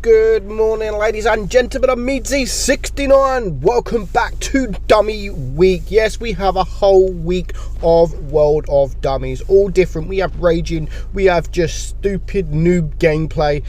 Good morning, ladies and gentlemen. I'm meadsyreplays. Welcome back to Dummy Week. Yes, we have a whole week of World of Dummies, all different. We have raging, we have just stupid noob gameplay.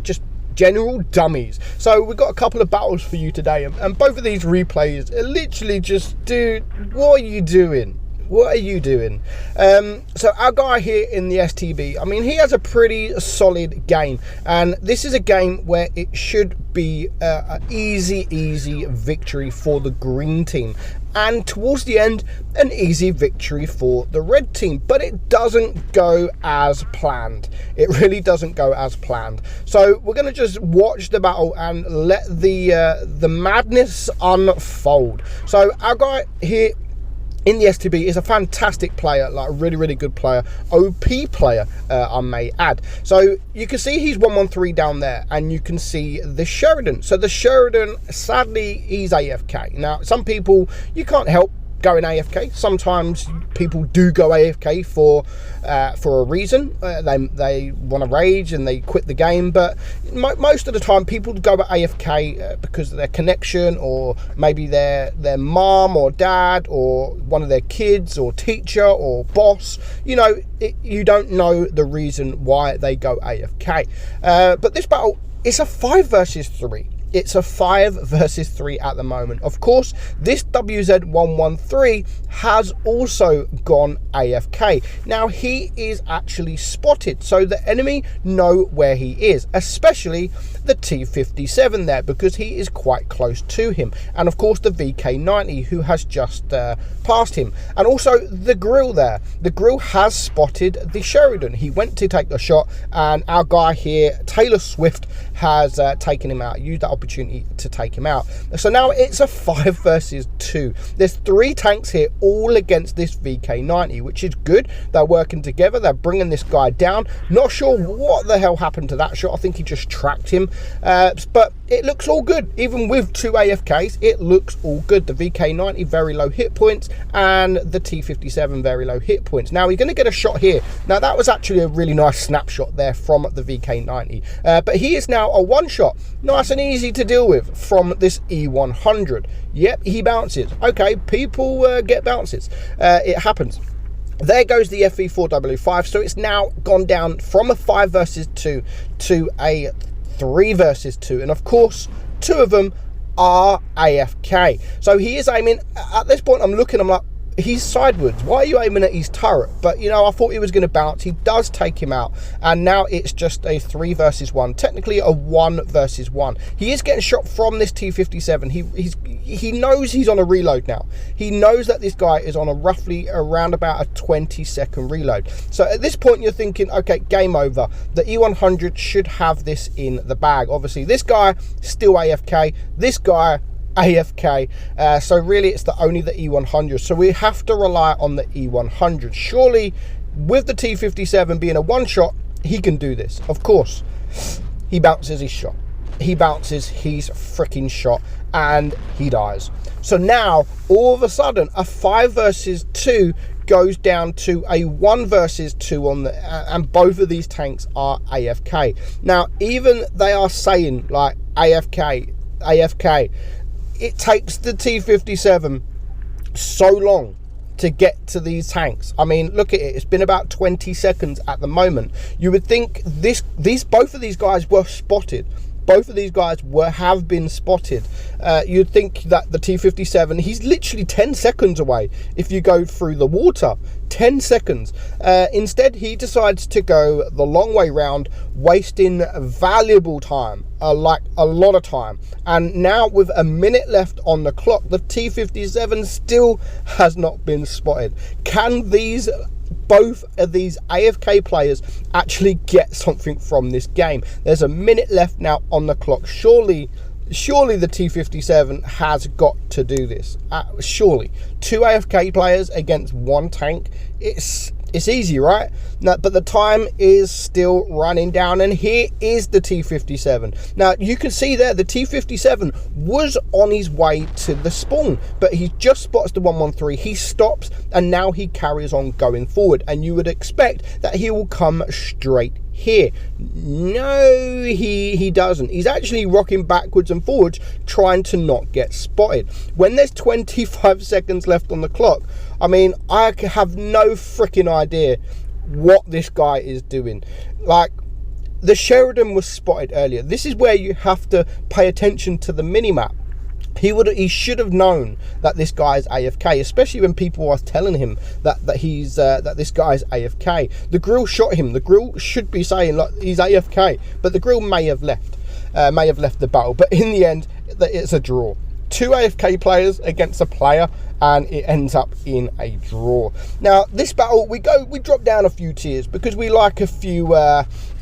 Just general dummies. So we've got a couple of battles for you today, and both of these replays are literally just, dude, what are you doing? What are you doing? So our guy here in the STB, I mean, he has a pretty solid game, and this is a game where it should be an easy victory for the green team, and towards the end an easy victory for the red team, but it doesn't go as planned. It really doesn't go as planned. So we're going to just watch the battle and let the madness unfold. So our guy here in the STB is a fantastic player, like a really good player, OP player, I may add. So you can see he's 113 down there, and you can see the Sheridan. So the Sheridan, sadly, he's AFK. Now, some people, you can't help going AFK. Sometimes people do go AFK for a reason. They want to rage and they quit the game, but most of the time people go AFK because of their connection, or maybe their mom or dad or one of their kids or teacher or boss. You know, you don't know the reason why they go AFK. But this battle, it's a 5 versus 3. It's a 5 versus 3 at the moment. Of course, this WZ113 has also gone AFK. Now, he is actually spotted, so the enemy know where he is, especially the T57 there, because he is quite close to him. And of course, the VK90, who has just passed him. And also the Grill there. The Grill has spotted the Sheridan. He went to take the shot, and our guy here, Taylor Swift, has taken him out, used that opportunity to take him out. So now it's a 5 versus 2. There's 3 tanks here, all against this VK90, which is good. They're working together, they're bringing this guy down. Not sure what the hell happened to that shot. I think he just tracked him, but it looks all good. Even with 2 AFKs, it looks all good. The VK90 very low hit points, and the T57 very low hit points. Now we're going to get a shot here. Now that was actually a really nice snapshot there from the VK90, but he is now a one shot, nice and easy to deal with from this E100. Yep, he bounces. Okay, people get bounces. It happens. There goes the FE4W5. So it's now gone down from a 5 versus 2 to a 3 versus 2, and of course 2 of them are AFK. So he is aiming at this point. I'm looking, I'm like, he's sideways. Why are you aiming at his turret? But you know, I thought he was going to bounce. He does take him out, and now it's just a 3 versus 1, technically a 1 versus 1. He is getting shot from this T57. He knows he's on a reload now. He knows that this guy is on a roughly around about a 20-second reload. So at this point you're thinking, okay, game over. The E100 should have this in the bag. Obviously this guy still AFK, this guy AFK, so really it's only the E100. So we have to rely on the E100. Surely with the T57 being a one shot, he can do this. Of course, he bounces his shot. He bounces his freaking shot, and he dies. So now all of a sudden a 5 versus 2 goes down to a 1 versus 2 on the, and both of these tanks are AFK. Now even they are saying like AFK. It takes the T57 so long to get to these tanks. I mean, look at it. It's been about 20 seconds at the moment. You would think both of these guys were spotted. Both of these guys have been spotted. You'd think that the T57, he's literally 10 seconds away if you go through the water. 10 seconds. Instead, he decides to go the long way round, wasting valuable time, like a lot of time. And now with a minute left on the clock, the T57 still has not been spotted. Can both of these AFK players actually get something from this game? There's a minute left now on the clock. Surely the T57 has got to do this. Surely 2 AFK players against 1 tank, it's easy, right? Now, but the time is still running down, and here is the T57. Now you can see there the T57 was on his way to the spawn, but he just spots the 113. He stops, and now he carries on going forward, and you would expect that he will come straight here. No, he doesn't. He's actually rocking backwards and forwards, trying to not get spotted. When there's 25 seconds left on the clock, I mean, I have no freaking idea what this guy is doing. Like, the Sheridan was spotted earlier. This is where you have to pay attention to the minimap. He should have known that this guy is AFK, especially when people are telling him that this guy is AFK. The grill shot him. The grill should be saying, like, he's AFK, but the grill may have left the battle. But in the end, it's a draw. 2 AFK players against a player, and it ends up in a draw. Now, this battle, we drop down a few tiers because we like a few,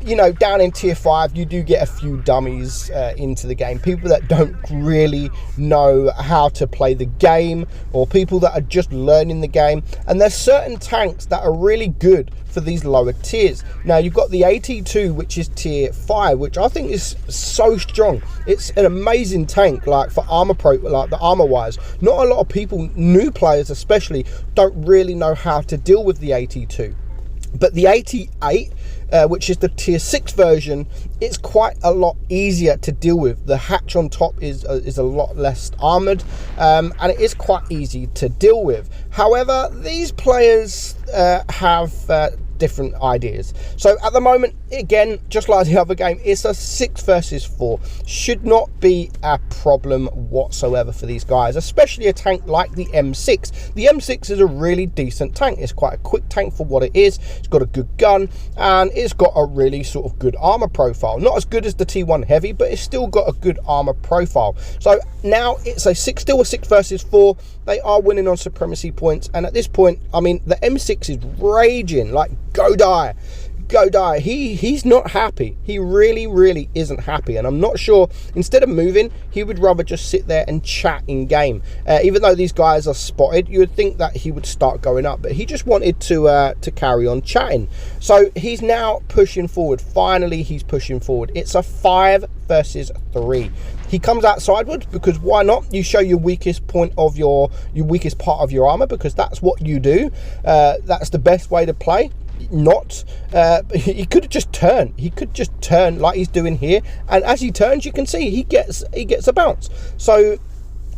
you know, down in tier 5, you do get a few dummies into the game. People that don't really know how to play the game, or people that are just learning the game. And there's certain tanks that are really good for these lower tiers. Now, you've got the AT2, which is tier 5, which I think is so strong. It's an amazing tank, like for armor like the armor wise. Not a lot of people, new players especially, don't really know how to deal with the AT2. But the AT8, which is the tier 6 version, it's quite a lot easier to deal with. The hatch on top is a lot less armored, and it is quite easy to deal with. However, these players have different ideas. So at the moment, again, just like the other game, it's a 6 versus 4. Should not be a problem whatsoever for these guys, especially a tank like the M6. The M6 is a really decent tank. It's quite a quick tank for what it is. It's got a good gun, and it's got a really sort of good armor profile. Not as good as the T1 Heavy, but it's still got a good armor profile. So now it's still a 6 versus 4. They are winning on supremacy points, and at this point, I mean, the M6 is raging, like, go die. He's not happy. He really isn't happy, and I'm not sure, instead of moving, he would rather just sit there and chat in game. Even though these guys are spotted, you would think that he would start going up, but he just wanted to carry on chatting. So he's now pushing forward. Finally, he's pushing forward. It's a 5 versus 3. He comes out sideways because why not? You show your weakest point of your weakest part of your armor, because that's what you do. That's the best way to play. Not he could just turn. He could just turn like he's doing here, and as he turns, you can see he gets a bounce. So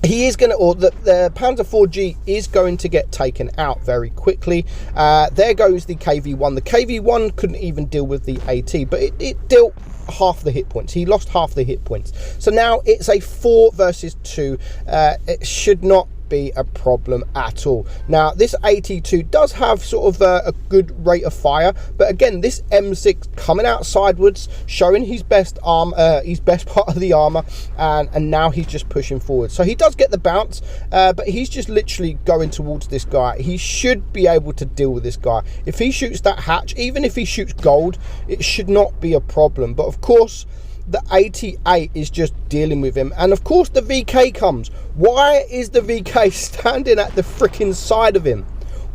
he is going to, or the Panzer 4G is going to get taken out very quickly. There goes the KV1. The KV1 couldn't even deal with the AT, but it dealt half the hit points. He lost half the hit points. So now it's a 4 versus 2. It should not be a problem at all. Now, this AT2 does have sort of a good rate of fire, but again, this M6 coming out sideways, showing his best part of the armor, and now he's just pushing forward. So he does get the bounce, but he's just literally going towards this guy. He should be able to deal with this guy. If he shoots that hatch, even if he shoots gold, it should not be a problem. But of course, the 88 is just dealing with him, and of course the VK comes. Why is the VK standing at the freaking side of him?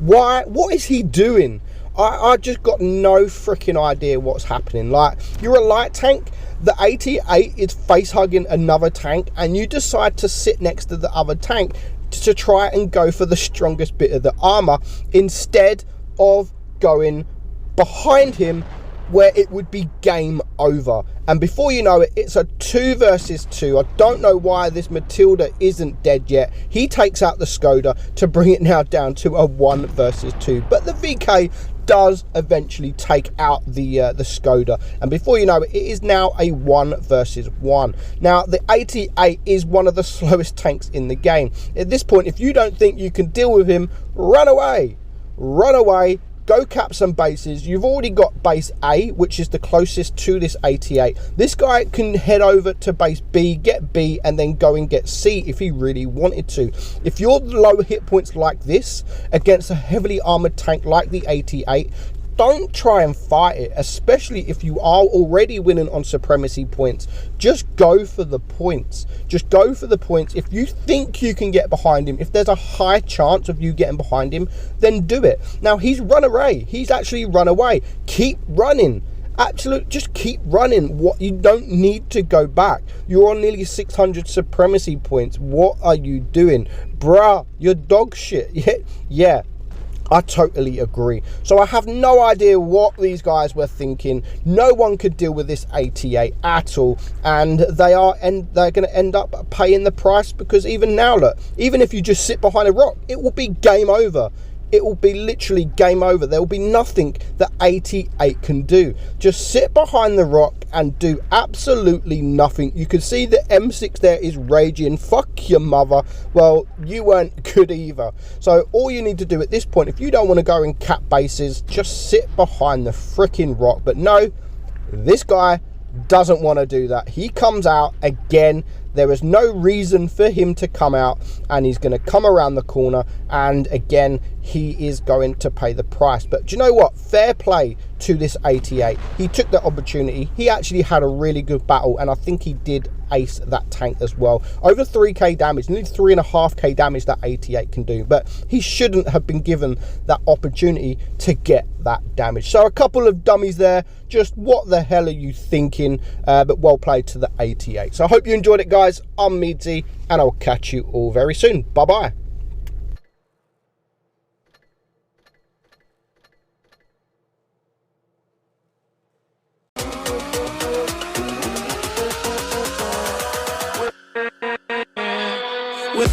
Why? What is he doing? I just got no freaking idea what's happening. Like, you're a light tank, the 88 is face hugging another tank, and you decide to sit next to the other tank to try and go for the strongest bit of the armor instead of going behind him, where it would be game over. And before you know it, it's a 2 versus 2. I don't know why this Matilda isn't dead yet. He takes out the Skoda to bring it now down to a 1 versus 2. But the VK does eventually take out the Skoda, and before you know it, it is now a 1 versus 1. Now, the 88 is one of the slowest tanks in the game. At this point, if you don't think you can deal with him, run away. Go cap some bases. You've already got base A, which is the closest to this 88. This guy can head over to base B, get B, and then go and get C if he really wanted to. If you're low hit points like this against a heavily armored tank like the 88, don't try and fight it, especially if you are already winning on supremacy points. Just go for the points. Just go for the points. If you think you can get behind him, if there's a high chance of you getting behind him, then do it. Now, he's run away. He's actually run away. Keep running. Just keep running. What, you don't need to go back. You're on nearly 600 supremacy points. What are you doing? Bruh, you're dog shit. Yeah. I totally agree. So I have no idea what these guys were thinking. No one could deal with this 88 at all, and they're going to end up paying the price, because even now, look, even if you just sit behind a rock, it will be game over. It will be literally game over. There will be nothing that 88 can do. Just sit behind the rock and do absolutely nothing. You can see the M6 there is raging. Fuck your mother. Well, you weren't good either. So all you need to do at this point, if you don't want to go in cap bases, just sit behind the freaking rock. But no, this guy doesn't want to do that. He comes out again. There is no reason for him to come out, and he's going to come around the corner, and again he is going to pay the price. But do you know what? Fair play to this 88. He took that opportunity. He actually had a really good battle, and I think he did ace that tank as well. Over 3k damage, nearly 3.5k damage that 88 can do, but he shouldn't have been given that opportunity to get that damage. So a couple of dummies there. Just what the hell are you thinking? But well played to the 88. So I hope you enjoyed it, guys. I'm Meadsy, and I'll catch you all very soon. Bye bye. With